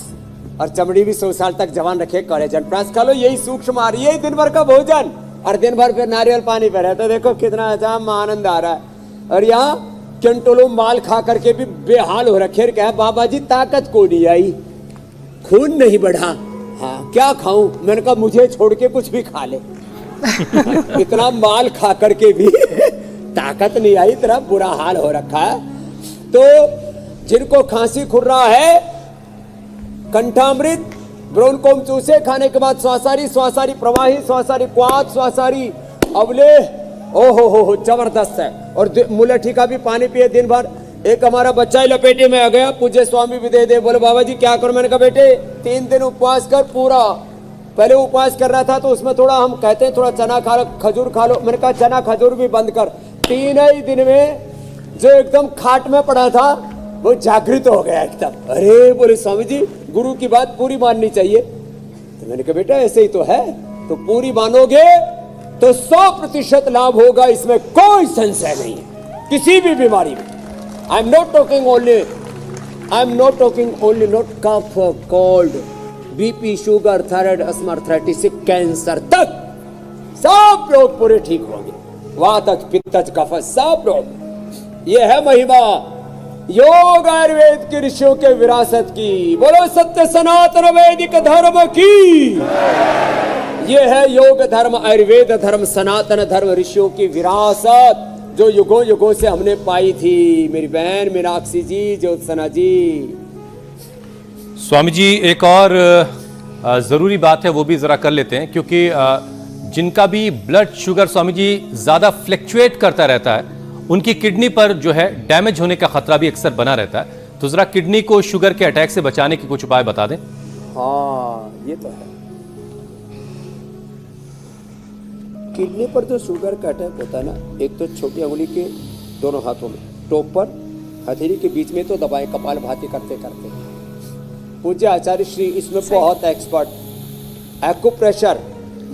और चमड़ी भी 100 साल तक जवान रखे, च्यवनप्राश खा लो। यही सूक्ष्म आ रही है दिन भर का भोजन, और दिन भर फिर नारियल पानी पे रहता है। देखो कितना अजाम आनंद आ रहा है। और यहाँ कंटोलो माल खा करके भी बेहाल हो रखे, कहा बाबा जी ताकत को नहीं आई, खून नहीं बढ़ा। हाँ, क्या खाऊं? मैंने कहा मुझे छोड़ के कुछ भी खा ले। इतना माल खा करके भी ताकत नहीं आई, तेरा बुरा हाल हो रखा है। तो जिनको खांसी खुर्रा है, कंठामृत, ब्रोनकोम चूसे, खाने के बाद श्वासारी प्रवाही, श्वासारी क्वाथ, श्वासारी अवलेह, ओहो हो जबरदस्त है। और मुलठी का भी पानी पिए दिन भर। एक हमारा बच्चा ही लपेटे में आ गया, पूज्य स्वामी भी दे बोले बाबा जी क्या करूं? मैंने कहा बेटे 3 दिन उपवास कर पूरा। पहले उपवास कर रहा था तो उसमें थोड़ा हम कहते हैं थोड़ा चना खा लो, खजूर खा लो। मैंने कहा चना खजूर भी बंद कर। 3 ही दिन में जो एकदम खाट में पड़ा था वो जागृत हो गया एकदम। अरे बोले स्वामी जी गुरु की बात पूरी माननी चाहिए। तो मैंने कहा बेटा ऐसे ही तो है, तो पूरी मानोगे तो 100% लाभ होगा, इसमें कोई संशय नहीं है किसी भी बीमारी में। I am not talking only not cough, cold, BP, sugar, thyroid, asthma, arthritis से कैंसर तक सब रोग पूरे ठीक होंगे। वातज, पित्तज, कफ सब रोग। ये है महिमा। योग आयुर्वेद के ऋषियों के विरासत की। बोलो सत्य सनातन वैदिक धर्म की। ये है योग धर्म, आयुर्वेद धर्म, सनातन धर्म, ऋषियों की विरासत जो युगों युगों से हमने पाई थी। मेरी बहन मीनाक्षी जी, ज्योत्सना जी। स्वामी जी एक और जरूरी बात है वो भी जरा कर लेते हैं, क्योंकि जिनका भी ब्लड शुगर स्वामी जी ज्यादा फ्लक्चुएट करता रहता है, उनकी किडनी पर जो है डैमेज होने का खतरा भी अक्सर बना रहता है। तो जरा किडनी को शुगर के अटैक से बचाने के कुछ उपाय बता दें। हाँ, ये तो है। किडनी पर जो शुगर का अटैक होता है ना, एक तो छोटी उंगली के दोनों हाथों में, टोक पर, हथेली के बीच में तो दबाएं, कपालभाति करते करते। पूज्य आचार्य श्री इसमें बहुत एक्सपर्ट, एक्यूप्रेशर,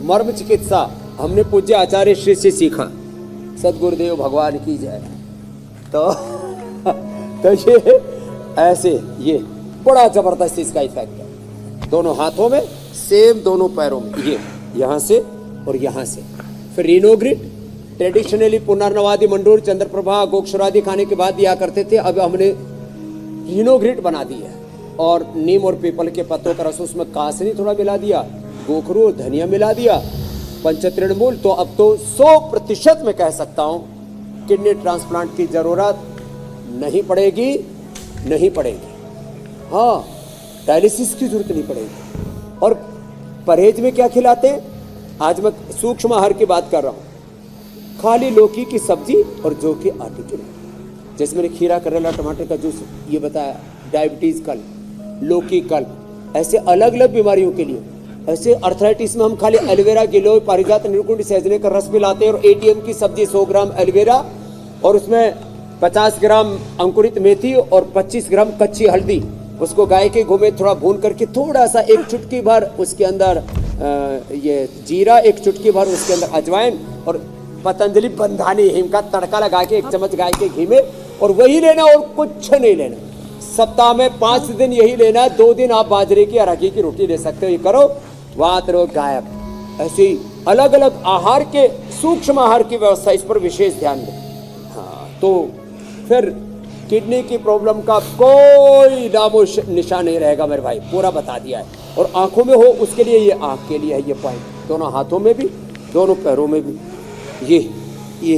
मर्म चिकित्सा हमने पूज्य आचार्य श्री से सीखा। सदगुरुदेव भगवान की जय। तो ये ऐसे, ये बड़ा जबरदस्त इसका इफेक्ट है। दोनों हाथों में सेम, दोनों पैरों में, ये यहाँ से और यहाँ से। फिर रिनोग्रिड ट्रेडिशनली पुनर्नवादी, मंडूर, चंद्रप्रभा, गोक्षरादि खाने के बाद दिया करते थे। अब हमने रिनोग्रिड बना दी है और नीम और पीपल के पत्तों का रस, उसमें कासनी थोड़ा मिला दिया, गोखरू और धनिया मिला दिया, पंचतृणमूल। तो अब तो 100% में कह सकता हूँ किडनी ट्रांसप्लांट की जरूरत नहीं पड़ेगी, नहीं पड़ेगी। हाँ, डायलिसिस की जरूरत नहीं पड़ेगी। और परहेज में क्या खिलाते हैं? आज मैं सूक्ष्म आहार की बात कर रहा हूँ। खाली लौकी की सब्जी और जौ के आटे की रोटी। जैसे मैंने खीरा, करेला, टमाटर का जूस ये बताया, डायबिटीज कल, लौकी कल, ऐसे अलग अलग बीमारियों के लिए। ऐसे अर्थराइटिस में हम खाली एलोवेरा, गिलोय, पारिजात, नीलकुंड, सहजने का रस मिलाते हैं। और एटीएम की सब्जी 100 ग्राम एलोवेरा और उसमें 50 ग्राम अंकुरित मेथी और 25 ग्राम कच्ची हल्दी, उसको गाय के घी में थोड़ा भून करके थोड़ा सा एक चुटकी भर उसके अंदर ये जीरा, एक चुटकी भर उसके अंदर अजवाइन और पतंजलि बंधानी हिम का तड़का लगा के 1 चम्मच गाय के घी में, और वही लेना और कुछ नहीं लेना। सप्ताह में 5 दिन यही लेना। 2 दिन आप बाजरे की, अरगी की रोटी ले सकते हो। ये करो, वात रोग गायब। ऐसे ही अलग अलग आहार के, सूक्ष्म आहार की व्यवस्था, इस पर विशेष ध्यान दें। हाँ, तो फिर किडनी की प्रॉब्लम का कोई नामो निशान नहीं रहेगा मेरे भाई, पूरा बता दिया है। और आंखों में हो उसके लिए, ये आंख के लिए है ये पॉइंट, दोनों हाथों में भी, दोनों पैरों में भी। ये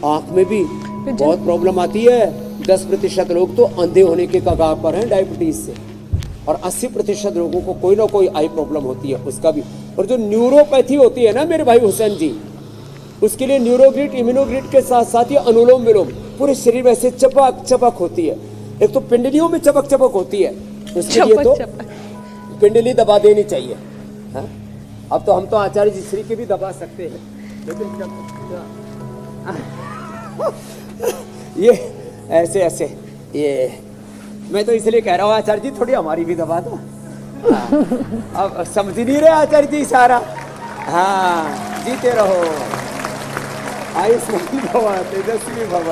आंख में भी बहुत प्रॉब्लम आती है। 10% लोग तो अंधे होने के कगार पर हैं डायबिटीज से, और 80% लोगों को कोई ना कोई आई प्रॉब्लम होती है, उसका भी। और जो न्यूरोपैथी होती है ना मेरे भाई हुसैन जी, उसके लिए न्यूरोग्रिड, इम्यूनोग्रिड के साथ साथ ये अनुलोम विलोम, पूरे शरीर में ऐसे चपक चपक होती है। एक तो पिंडलियों में चपक चपक होती है, उसके लिए तो पिंडली दबा देनी चाहिए। हाँ? अब तो हम तो आचार्य जी श्री के भी दबा सकते हैं, लेकिन ये ऐसे ऐसे, ये मैं तो इसलिए कह रहा हूँ आचार्य जी थोड़ी हमारी भी दबा दो। हाँ, अब समझ नहीं रहे आचार्य जी सारा। हाँ, जीते रहो, आयुष्मान भव, तेजस्वी भव।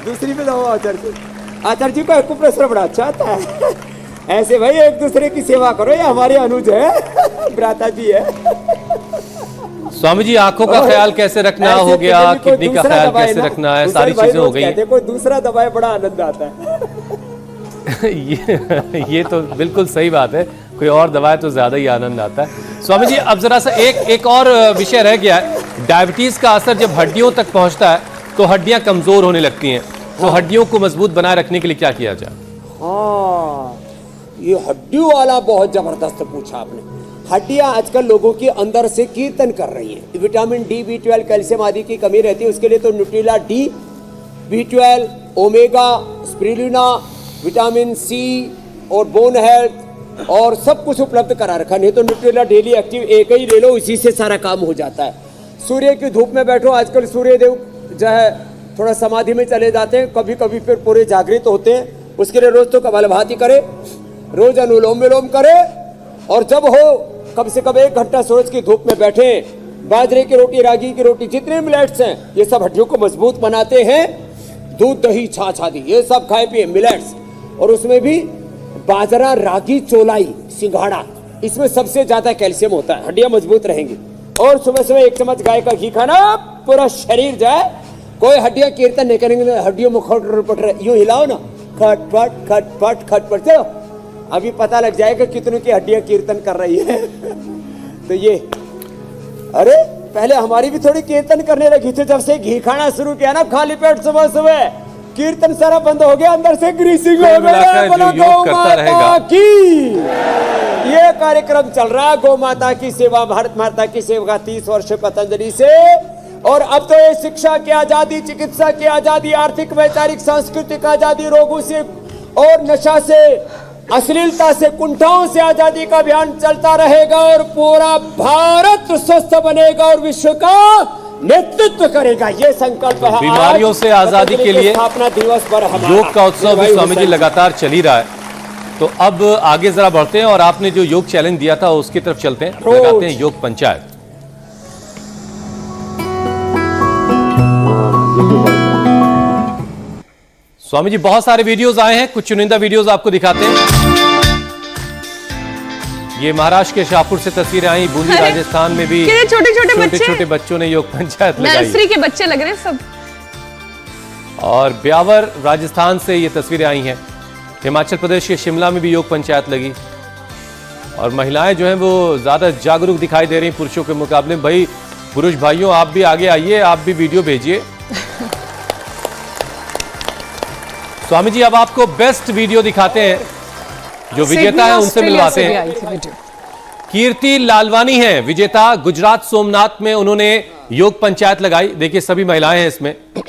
दूसरी पे दो आचार्य जी। आचार्य जी को एक्यूप्रेशर बड़ा अच्छा आता है। ऐसे भाई एक दूसरे की सेवा करो, ये हमारे अनुज है, भ्राता जी है। स्वामी जी आंखों का ख्याल कैसे रखना हो गया, किडनी का ख्याल कैसे रखना है, सारी चीजें हो गई। कोई दूसरा दबाए बड़ा आनंद आता है। ये तो बिल्कुल सही बात है, कोई और दवाए तो ज्यादा ही आनंद आता है। स्वामी जी अब जरा सा एक और विषय रह गया है। डायबिटीज का असर जब हड्डियों तक पहुंचता है तो हड्डियां कमजोर होने लगती हैं, तो हड्डियों को मजबूत बनाए रखने के लिए क्या किया जाए? हाँ, ये हड्डियों वाला बहुत जबरदस्त पूछा आपने। हड्डियां आजकल लोगों के अंदर से कीर्तन कर रही हैं। विटामिन डी, B12, कैल्शियम आदि की कमी रहती है, उसके लिए तो Nutrilite D, B12, omega, spirulina, vitamin C और बोन हेल्थ और सब कुछ उपलब्ध करा रखा। नहीं तो न्यूट्रिला डेली एक्टिव एक ही ले लो, इसी से सारा काम हो जाता है। सूर्य की धूप में बैठो, आजकल सूर्य देव जो है थोड़ा समाधि में चले जाते हैं, कभी कभी फिर पूरे जागृत होते हैं। उसके लिए रोज तो कपालभाति करे, रोज अनुलोम विलोम करे, और जब हो कम से कम 1 घंटा सूरज की धूप में बैठे। बाजरे की रोटी, रागी की रोटी, जितने मिलेट्स हैं ये सब हड्डियों को मजबूत बनाते हैं। दूध, दही, छाछ आदि ये सब खाए पिए मिलेट्स, और उसमें भी बाजरा, रागी, चोलाई, सिंघाड़ा, इसमें सबसे ज्यादा कैल्शियम होता है, हड्डियां मजबूत रहेंगी। और सुबह सुबह 1 चम्मच गाय का घी खाना, पूरा शरीर जो है कोई हड्डियां कीर्तन नहीं करेंगे, हड्डियों में खट पट रहे, यूं हिलाओ ना, खट पट चलो, अभी पता लग जाएगा कितनों की हड्डियां कीर्तन कर रही है। तो ये, अरे पहले हमारी भी थोड़ी कीर्तन करने लगी थी, जब से घी खाना शुरू किया ना खाली पेट सुबह सुबह, कीर्तन सारा बंद हो गया, अंदर से ग्रीसिंग हो गया। बोलो गौ माता की। ये कार्यक्रम चल रहा है गौ माता की सेवा, भारत माता की सेवा 30 वर्ष पतंजलि से। और अब तो ये शिक्षा की आजादी, चिकित्सा की आजादी, आर्थिक वैचारिक सांस्कृतिक आजादी, रोगों से और नशा से, अश्लीलता से, कुंठाओं से आजादी का अभियान चलता रहेगा और पूरा भारत स्वस्थ बनेगा और विश्व का नेतृत्व करेगा, ये संकल्प है। बीमारियों से आजादी के लिए स्थापना दिवस पर योग का उत्सव भी स्वामी जी लगातार चल ही रहा है। तो अब आगे जरा बढ़ते हैं और आपने जो योग चैलेंज दिया था उसकी तरफ चलते हैं, लगाते हैं योग पंचायत। स्वामी जी बहुत सारे वीडियोस आए हैं, कुछ चुनिंदा वीडियोस आपको दिखाते हैं। ये महाराष्ट्र के शाहपुर से तस्वीरें आई, बूंदी राजस्थान में भी छोटे बच्चों ने योग पंचायत लगाई, नर्सरी के बच्चे लग रहे हैं सब। और ब्यावर राजस्थान से ये तस्वीरें आई हैं। हिमाचल प्रदेश के शिमला में भी योग पंचायत लगी और महिलाएं जो हैं वो ज्यादा जागरूक दिखाई दे रही पुरुषों के मुकाबले। भाई पुरुष भाइयों आप भी आगे आइए, आप भी वीडियो भेजिए। स्वामी जी अब आपको बेस्ट वीडियो दिखाते हैं, जो विजेता है उनसे मिलवाते हैं। कीर्ति लालवानी है विजेता, गुजरात सोमनाथ में उन्होंने योग पंचायत लगाई। देखिए सभी महिलाएं हैं इसमें। तो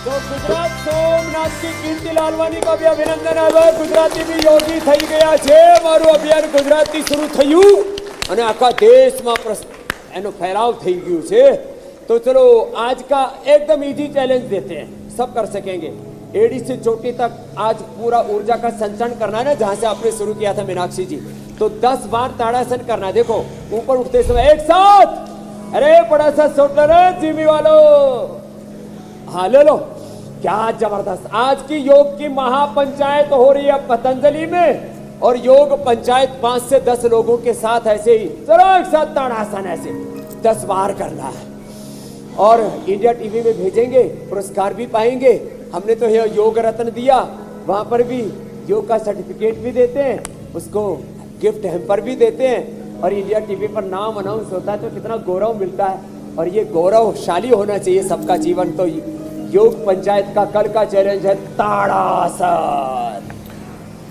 गुजरात सोमनाथ की कीर्ति लालवानी का भी अभिनंदन है। गुजराती भी योगी થઈ ગયા છે, મારું અભિયાન ગુજરાતી શરૂ થયું અને આખા દેશમાં એનો ફેલાવ થઈ ગયું છે। तो चलो आज का एकदम इजी चैलेंज देते हैं, सब कर सकेंगे। एड़ी से चोटी तक आज पूरा ऊर्जा का संचरण करना है ना, जहां से आपने शुरू किया था मीनाक्षी जी। तो 10 बार ताड़ासन करना है। देखो ऊपर उठते समय एक साथ, अरे बड़ा सा शोल्डर है जिमी वालों, हाँ ले लो। क्या जबरदस्त, आज की योग की महापंचायत हो रही है पतंजलि में, और योग पंचायत 5 से 10 लोगों के साथ ऐसे ही चलो एक साथ ताड़ासन ऐसे 10 बार करना है। और इंडिया टीवी में भेजेंगे, पुरस्कार भी पाएंगे। हमने तो ये योग रत्न दिया, वहां पर भी योग का सर्टिफिकेट भी देते हैं, उसको गिफ्ट हैम्पर भी देते हैं, और इंडिया टीवी पर नाम अनाउंस होता है तो कितना गौरव मिलता है। और ये गौरवशाली होना चाहिए सबका जीवन। तो योग पंचायत का कल का चैलेंज है ताड़ासन।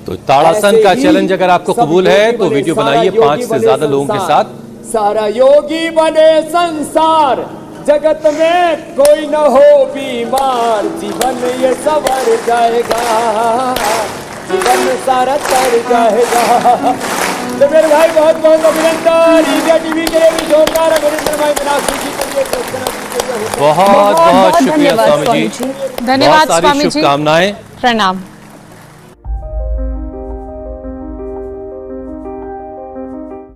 तो ताड़ासन का चैलेंज अगर आपको कबूल है तो वीडियो बनाइए 5 से ज्यादा लोगों के साथ। सारा योगी बने संसार, जगत में कोई न हो बीमार, जीवन ये सवर जाएगा, जीवन सारा तर जाएगा। तो मेरे भाई बहुत बहुत अभिनंदन। इंडिया टीवी के लिए भी जोरदार अभिनंदन भाई मीनाक्षी जी के लिए। बहुत बहुत शुक्रिया स्वामी जी, धन्यवाद बहुत सारी स्वामी जी, शुभकामनाएं, प्रणाम।